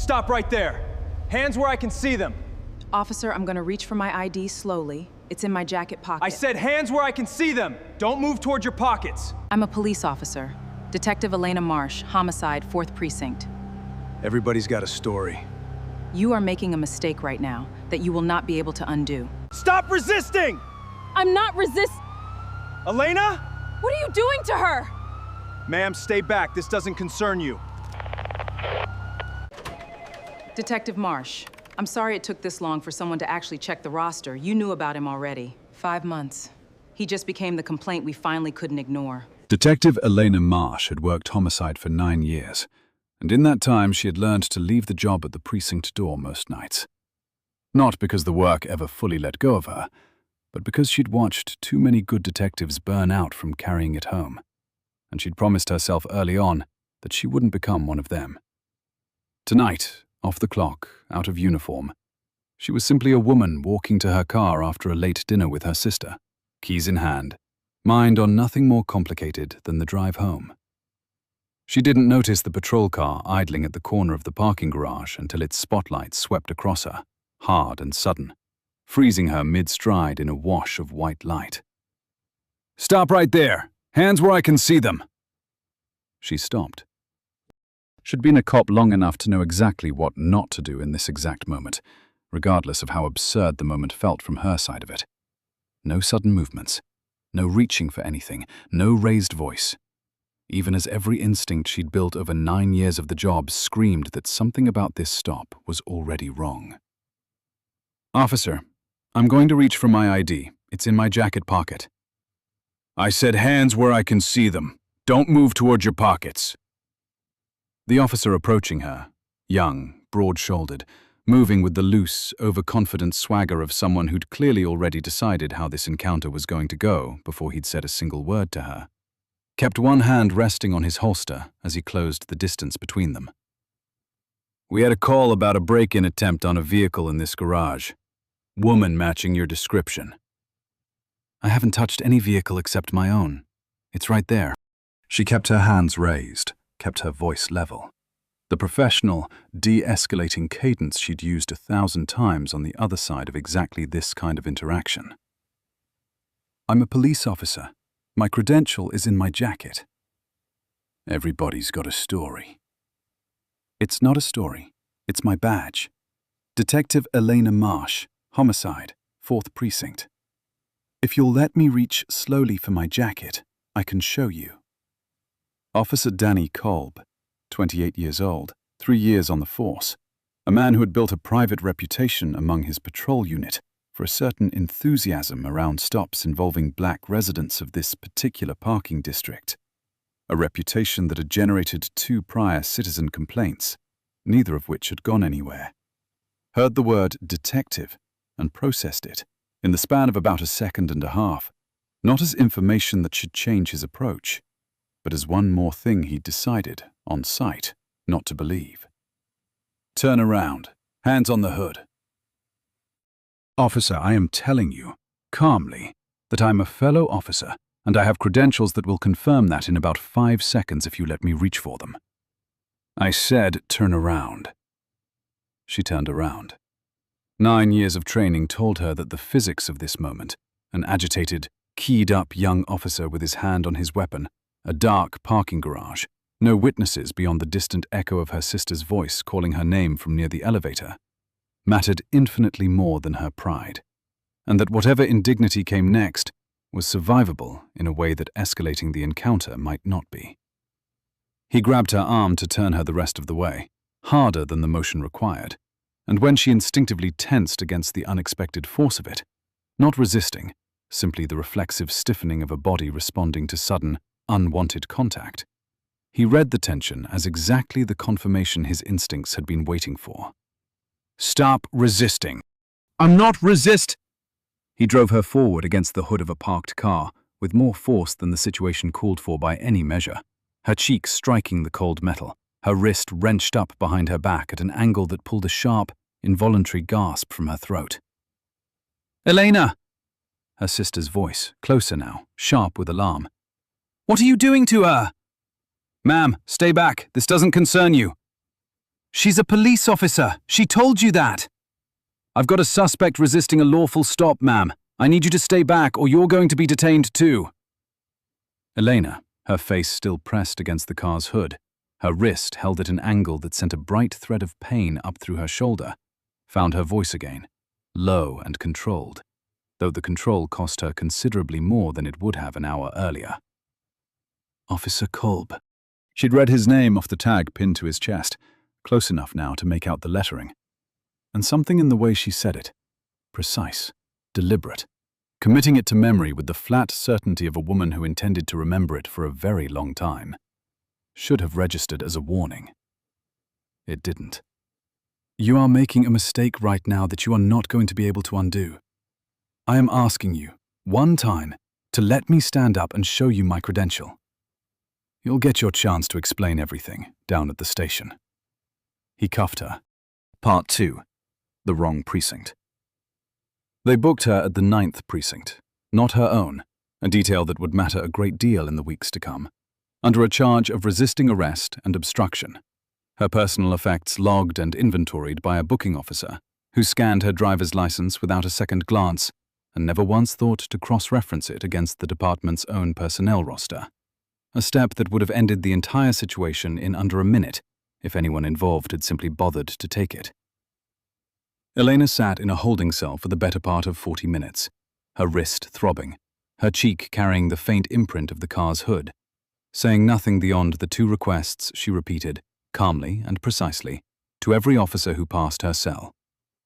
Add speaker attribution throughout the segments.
Speaker 1: Stop right there. Hands where I can see them.
Speaker 2: Officer, I'm gonna reach for my ID slowly. It's in my jacket pocket.
Speaker 1: I said hands where I can see them. Don't move towards your pockets.
Speaker 2: I'm a police officer. Detective Elena Marsh, homicide, 4th Precinct.
Speaker 3: Everybody's got a story.
Speaker 2: You are making a mistake right now that you will not be able to undo.
Speaker 1: Stop resisting!
Speaker 2: I'm not
Speaker 1: Elena?
Speaker 2: What are you doing to her?
Speaker 1: Ma'am, stay back. This doesn't concern you.
Speaker 2: Detective Marsh, I'm sorry it took this long for someone to actually check the roster. You knew about him already. 5 months. He just became the complaint we finally couldn't ignore.
Speaker 3: Detective Elena Marsh had worked homicide for 9 years, and in that time she had learned to leave the job at the precinct door most nights. Not because the work ever fully let go of her, but because she'd watched too many good detectives burn out from carrying it home, and she'd promised herself early on that she wouldn't become one of them. Tonight, off the clock, out of uniform, she was simply a woman walking to her car after a late dinner with her sister, keys in hand, mind on nothing more complicated than the drive home. She didn't notice the patrol car idling at the corner of the parking garage until its spotlight swept across her, hard and sudden, freezing her mid-stride in a wash of white light. "Stop right there! Hands where I can see them!" She stopped. She'd been a cop long enough to know exactly what not to do in this exact moment, regardless of how absurd the moment felt from her side of it. No sudden movements, no reaching for anything, no raised voice. Even as every instinct she'd built over 9 years of the job screamed that something about this stop was already wrong. "Officer, I'm going to reach for my ID. It's in my jacket pocket." "I said hands where I can see them. Don't move toward your pockets." The officer approaching her, young, broad-shouldered, moving with the loose, overconfident swagger of someone who'd clearly already decided how this encounter was going to go before he'd said a single word to her, kept one hand resting on his holster as he closed the distance between them. "We had a call about a break-in attempt on a vehicle in this garage. Woman matching your description." "I haven't touched any vehicle except my own. It's right there." She kept her hands raised, kept her voice level. The professional, de-escalating cadence she'd used 1,000 times on the other side of exactly this kind of interaction. "I'm a police officer. My credential is in my jacket." "Everybody's got a story." "It's not a story. It's my badge. Detective Elena Marsh, homicide, 4th Precinct. If you'll let me reach slowly for my jacket, I can show you." Officer Danny Kolb, 28 years old, 3 years on the force, a man who had built a private reputation among his patrol unit for a certain enthusiasm around stops involving black residents of this particular parking district, a reputation that had generated 2 prior citizen complaints, neither of which had gone anywhere, heard the word detective and processed it, in the span of about a second and a half, not as information that should change his approach, but as one more thing he'd decided, on sight, not to believe. "Turn around. Hands on the hood." "Officer, I am telling you, calmly, that I'm a fellow officer, and I have credentials that will confirm that in about 5 seconds if you let me reach for them." "I said turn around." She turned around. 9 years of training told her that the physics of this moment, an agitated, keyed-up young officer with his hand on his weapon, a dark parking garage, no witnesses beyond the distant echo of her sister's voice calling her name from near the elevator, mattered infinitely more than her pride, and that whatever indignity came next was survivable in a way that escalating the encounter might not be. He grabbed her arm to turn her the rest of the way, harder than the motion required, and when she instinctively tensed against the unexpected force of it, not resisting, simply the reflexive stiffening of a body responding to sudden, unwanted contact, he read the tension as exactly the confirmation his instincts had been waiting for. "Stop resisting." "I'm not resist." He drove her forward against the hood of a parked car with more force than the situation called for by any measure, her cheek striking the cold metal, her wrist wrenched up behind her back at an angle that pulled a sharp, involuntary gasp from her throat. "Elena!" Her sister's voice, closer now, sharp with alarm. "What are you doing to her?" "Ma'am, stay back. This doesn't concern you." She's a police officer. She told you that. I've got a suspect resisting a lawful stop, ma'am. I need you to stay back or you're going to be detained too. Elena, her face still pressed against the car's hood, her wrist held at an angle that sent a bright thread of pain up through her shoulder, found her voice again, low and controlled, though the control cost her considerably more than it would have an hour earlier. Officer Kolb. She'd read his name off the tag pinned to his chest, close enough now to make out the lettering. And something in the way she said it, precise, deliberate, committing it to memory with the flat certainty of a woman who intended to remember it for a very long time, should have registered as a warning. It didn't. You are making a mistake right now that you are not going to be able to undo. I am asking you, one time, to let me stand up and show you my credential. You'll get your chance to explain everything down at the station. He cuffed her. Part 2. The wrong precinct. They booked her at the 9th precinct, not her own, a detail that would matter a great deal in the weeks to come, under a charge of resisting arrest and obstruction. Her personal effects logged and inventoried by a booking officer who scanned her driver's license without a second glance and never once thought to cross-reference it against the department's own personnel roster. A step that would have ended the entire situation in under a minute if anyone involved had simply bothered to take it. Elena sat in a holding cell for the better part of 40 minutes, her wrist throbbing, her cheek carrying the faint imprint of the car's hood, saying nothing beyond the 2 requests she repeated, calmly and precisely, to every officer who passed her cell.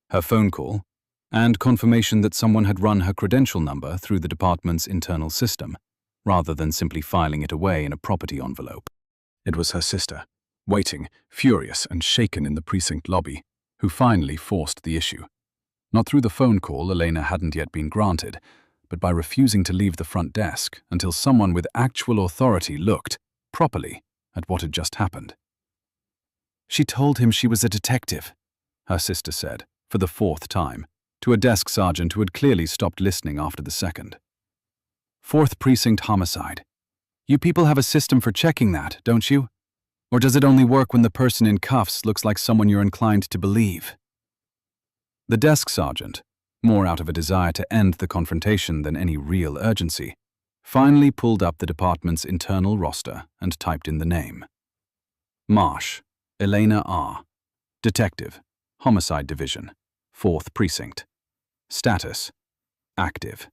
Speaker 3: Her phone call, and confirmation that someone had run her credential number through the department's internal system, rather than simply filing it away in a property envelope. It was her sister, waiting, furious and shaken in the precinct lobby, who finally forced the issue. Not through the phone call Elena hadn't yet been granted, but by refusing to leave the front desk until someone with actual authority looked, properly, at what had just happened. She told him she was a detective, her sister said, for the 4th time, to a desk sergeant who had clearly stopped listening after the 2nd. 4th precinct homicide. You people have a system for checking that, don't you? Or does it only work when the person in cuffs looks like someone you're inclined to believe? The desk sergeant, more out of a desire to end the confrontation than any real urgency, finally pulled up the department's internal roster and typed in the name. Marsh, Elena R. Detective, Homicide Division, 4th Precinct. Status, active.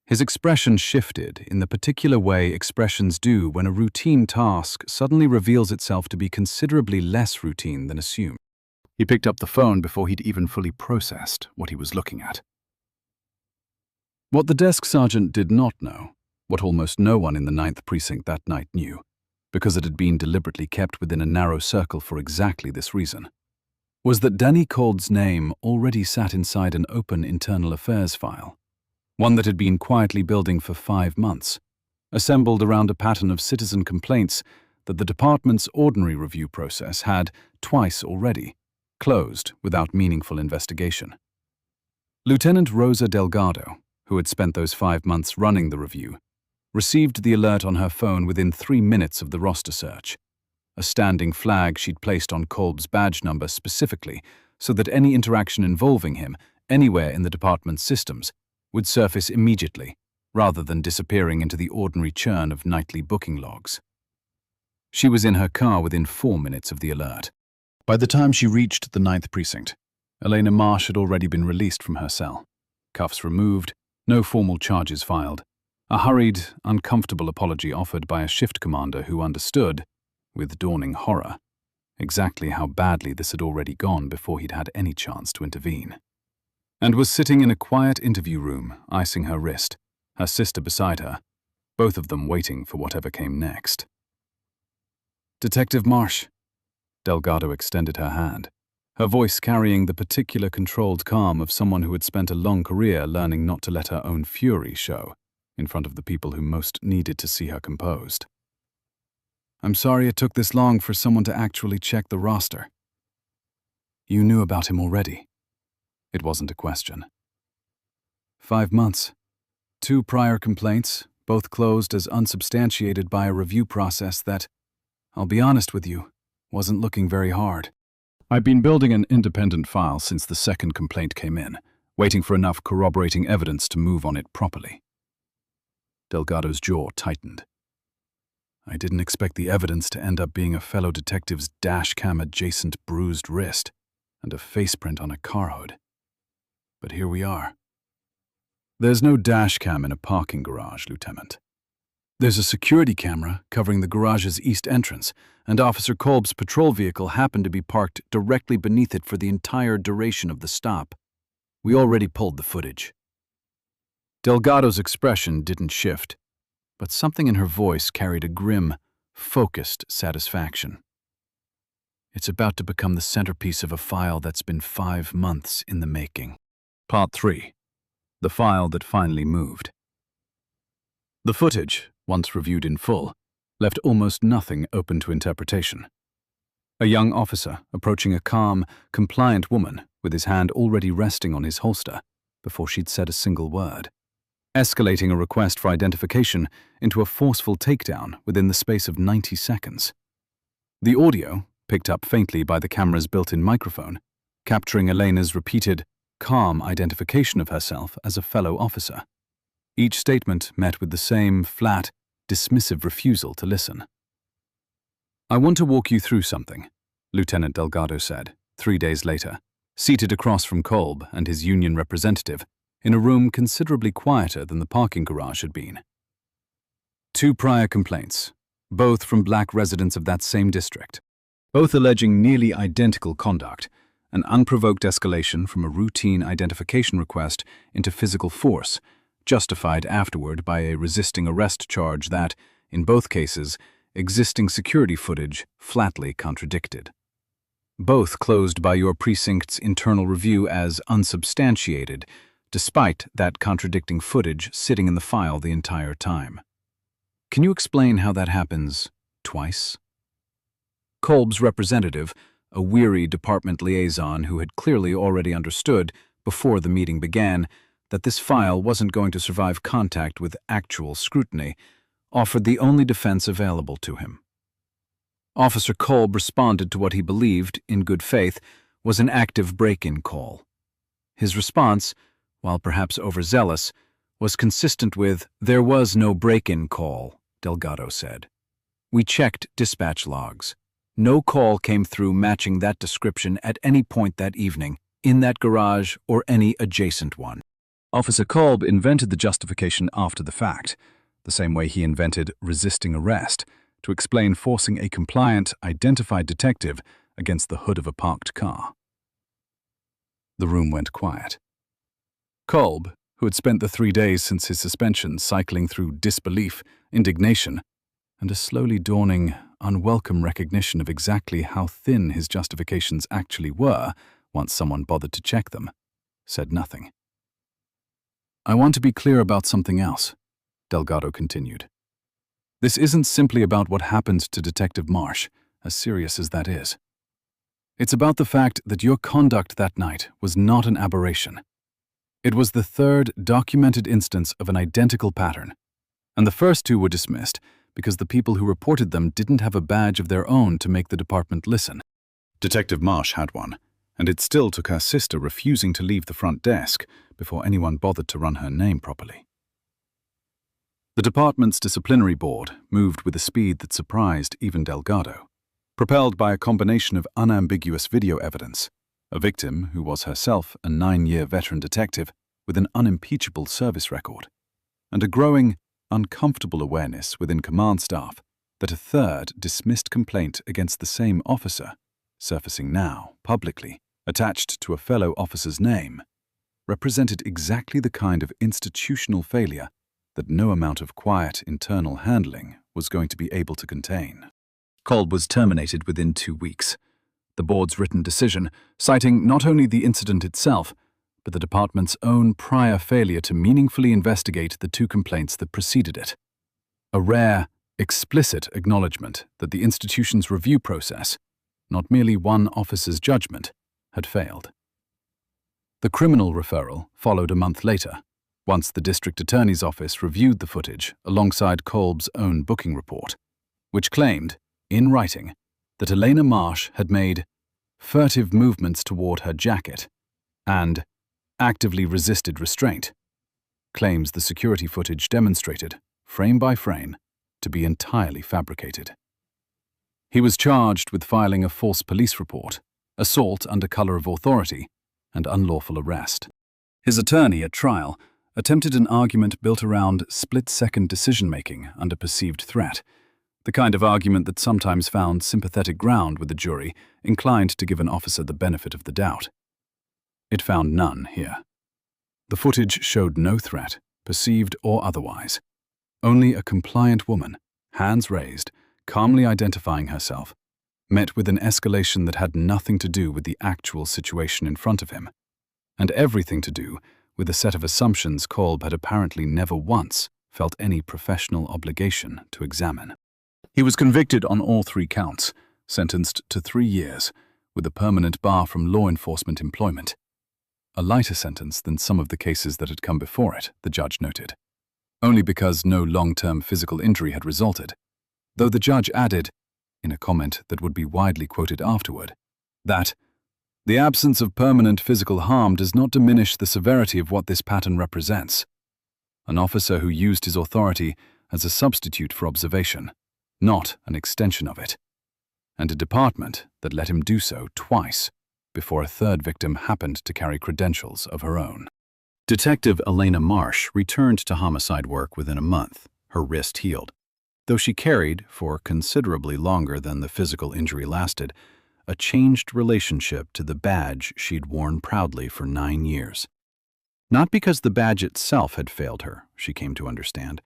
Speaker 3: His expression shifted in the particular way expressions do when a routine task suddenly reveals itself to be considerably less routine than assumed. He picked up the phone before he'd even fully processed what he was looking at. What the desk sergeant did not know, what almost no one in the 9th precinct that night knew, because it had been deliberately kept within a narrow circle for exactly this reason, was that Danny Cold's name already sat inside an open internal affairs file, one that had been quietly building for 5 months, assembled around a pattern of citizen complaints that the department's ordinary review process had, twice already, closed without meaningful investigation. Lieutenant Rosa Delgado, who had spent those 5 months running the review, received the alert on her phone within 3 minutes of the roster search, a standing flag she'd placed on Kolb's badge number specifically so that any interaction involving him anywhere in the department's systems would surface immediately, rather than disappearing into the ordinary churn of nightly booking logs. She was in her car within 4 minutes of the alert. By the time she reached the 9th precinct, Elena Marsh had already been released from her cell, cuffs removed, no formal charges filed, a hurried, uncomfortable apology offered by a shift commander who understood, with dawning horror, exactly how badly this had already gone before he'd had any chance to intervene, and was sitting in a quiet interview room, icing her wrist, her sister beside her, both of them waiting for whatever came next. Detective Marsh. Delgado extended her hand, her voice carrying the particular controlled calm of someone who had spent a long career learning not to let her own fury show in front of the people who most needed to see her composed. I'm sorry it took this long for someone to actually check the roster. You knew about him already. It wasn't a question. 5 months. 2 prior complaints, both closed as unsubstantiated by a review process that, I'll be honest with you, wasn't looking very hard. I'd been building an independent file since the second complaint came in, waiting for enough corroborating evidence to move on it properly. Delgado's jaw tightened. I didn't expect the evidence to end up being a fellow detective's dashcam-adjacent bruised wrist and a faceprint on a car hood. But here we are. There's no dashcam in a parking garage, Lieutenant. There's a security camera covering the garage's east entrance, and Officer Kolb's patrol vehicle happened to be parked directly beneath it for the entire duration of the stop. We already pulled the footage. Delgado's expression didn't shift, but something in her voice carried a grim, focused satisfaction. It's about to become the centerpiece of a file that's been 5 months in the making. Part 3. The file that finally moved. The footage, once reviewed in full, left almost nothing open to interpretation. A young officer approaching a calm, compliant woman with his hand already resting on his holster before she'd said a single word, escalating a request for identification into a forceful takedown within the space of 90 seconds. The audio, picked up faintly by the camera's built-in microphone, capturing Elena's repeated, calm identification of herself as a fellow officer. Each statement met with the same flat, dismissive refusal to listen. I want to walk you through something, Lieutenant Delgado said, 3 days later, seated across from Kolb and his union representative, in a room considerably quieter than the parking garage had been. 2 prior complaints, both from black residents of that same district, both alleging nearly identical conduct, an unprovoked escalation from a routine identification request into physical force, justified afterward by a resisting arrest charge that, in both cases, existing security footage flatly contradicted. Both closed by your precinct's internal review as unsubstantiated, despite that contradicting footage sitting in the file the entire time. Can you explain how that happens twice? Kolb's representative, a weary department liaison who had clearly already understood, before the meeting began, that this file wasn't going to survive contact with actual scrutiny, offered the only defense available to him. Officer Kolb responded to what he believed, in good faith, was an active break-in call. His response, while perhaps overzealous, was consistent with, "There was no break-in call," Delgado said. "We checked dispatch logs. No call came through matching that description at any point that evening, in that garage or any adjacent one." Officer Kolb invented the justification after the fact, the same way he invented resisting arrest, to explain forcing a compliant, identified detective against the hood of a parked car. The room went quiet. Kolb, who had spent the 3 days since his suspension cycling through disbelief, indignation, and a slowly dawning, unwelcome recognition of exactly how thin his justifications actually were once someone bothered to check them, said nothing. "I want to be clear about something else," Delgado continued. "This isn't simply about what happened to Detective Marsh, as serious as that is. It's about the fact that your conduct that night was not an aberration. It was the 3rd documented instance of an identical pattern, and the first 2 were dismissed because the people who reported them didn't have a badge of their own to make the department listen. Detective Marsh had one, and it still took her sister refusing to leave the front desk before anyone bothered to run her name properly. The department's disciplinary board moved with a speed that surprised even Delgado, propelled by a combination of unambiguous video evidence, a victim who was herself a 9-year veteran detective with an unimpeachable service record, and a growing, uncomfortable awareness within command staff that a 3rd dismissed complaint against the same officer, surfacing now, publicly, attached to a fellow officer's name, represented exactly the kind of institutional failure that no amount of quiet internal handling was going to be able to contain. Kolb was terminated within 2 weeks, the board's written decision citing not only the incident itself, but the department's own prior failure to meaningfully investigate the 2 complaints that preceded it. A rare, explicit acknowledgement that the institution's review process, not merely one officer's judgment, had failed. The criminal referral followed a month later, once the district attorney's office reviewed the footage alongside Kolb's own booking report, which claimed, in writing, that Elena Marsh had made furtive movements toward her jacket, and actively resisted restraint, claims the security footage demonstrated, frame by frame, to be entirely fabricated. He was charged with filing a false police report, assault under color of authority, and unlawful arrest. His attorney at trial attempted an argument built around split-second decision-making under perceived threat, the kind of argument that sometimes found sympathetic ground with the jury inclined to give an officer the benefit of the doubt. It found none here. The footage showed no threat, perceived or otherwise. Only a compliant woman, hands raised, calmly identifying herself, met with an escalation that had nothing to do with the actual situation in front of him, and everything to do with a set of assumptions Kolb had apparently never once felt any professional obligation to examine. He was convicted on all 3 counts, sentenced to 3 years, with a permanent bar from law enforcement employment. A lighter sentence than some of the cases that had come before it, the judge noted, only because no long-term physical injury had resulted, though the judge added, in a comment that would be widely quoted afterward, that the absence of permanent physical harm does not diminish the severity of what this pattern represents. An officer who used his authority as a substitute for observation, not an extension of it, and a department that let him do so twice before a 3rd victim happened to carry credentials of her own. Detective Elena Marsh returned to homicide work within a month, her wrist healed, though she carried, for considerably longer than the physical injury lasted, a changed relationship to the badge she'd worn proudly for 9 years. Not because the badge itself had failed her, she came to understand,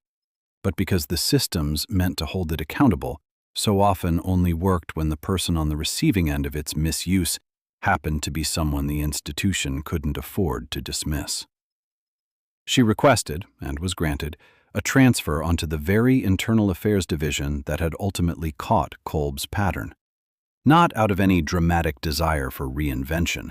Speaker 3: but because the systems meant to hold it accountable so often only worked when the person on the receiving end of its misuse happened to be someone the institution couldn't afford to dismiss. She requested, and was granted, a transfer onto the very internal affairs division that had ultimately caught Kolb's pattern, not out of any dramatic desire for reinvention,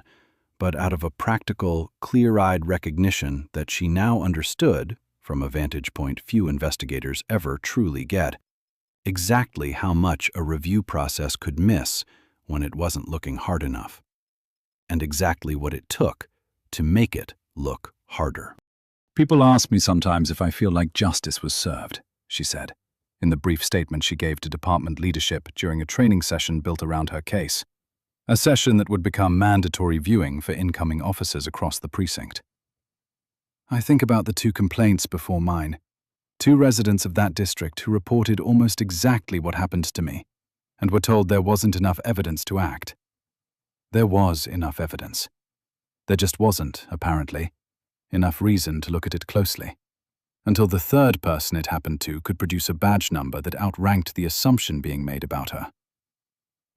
Speaker 3: but out of a practical, clear-eyed recognition that she now understood, from a vantage point few investigators ever truly get, exactly how much a review process could miss when it wasn't looking hard enough, and exactly what it took to make it look harder. People ask me sometimes if I feel like justice was served, she said, in the brief statement she gave to department leadership during a training session built around her case, a session that would become mandatory viewing for incoming officers across the precinct. I think about the 2 complaints before mine, 2 residents of that district who reported almost exactly what happened to me, and were told there wasn't enough evidence to act. There was enough evidence. There just wasn't, apparently, enough reason to look at it closely, until the 3rd person it happened to could produce a badge number that outranked the assumption being made about her.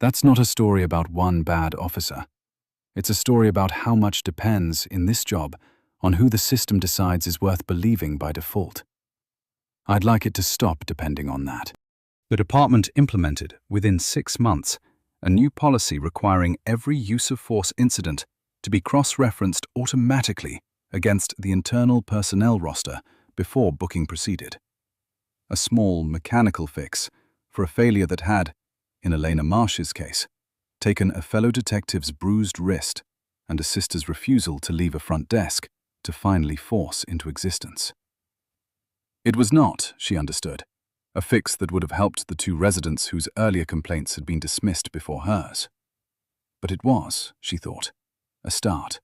Speaker 3: That's not a story about one bad officer. It's a story about how much depends, in this job, on who the system decides is worth believing by default. I'd like it to stop depending on that. The department implemented, within 6 months, a new policy requiring every use of force incident to be cross-referenced automatically against the internal personnel roster before booking proceeded. A small mechanical fix for a failure that had, in Elena Marsh's case, taken a fellow detective's bruised wrist and a sister's refusal to leave a front desk to finally force into existence. It was not, she understood, a fix that would have helped the 2 residents whose earlier complaints had been dismissed before hers. But it was, she thought, a start.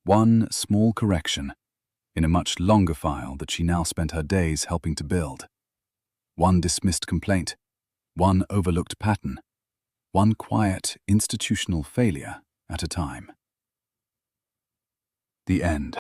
Speaker 3: One small correction in a much longer file that she now spent her days helping to build. One dismissed complaint, one overlooked pattern, one quiet institutional failure at a time. The end.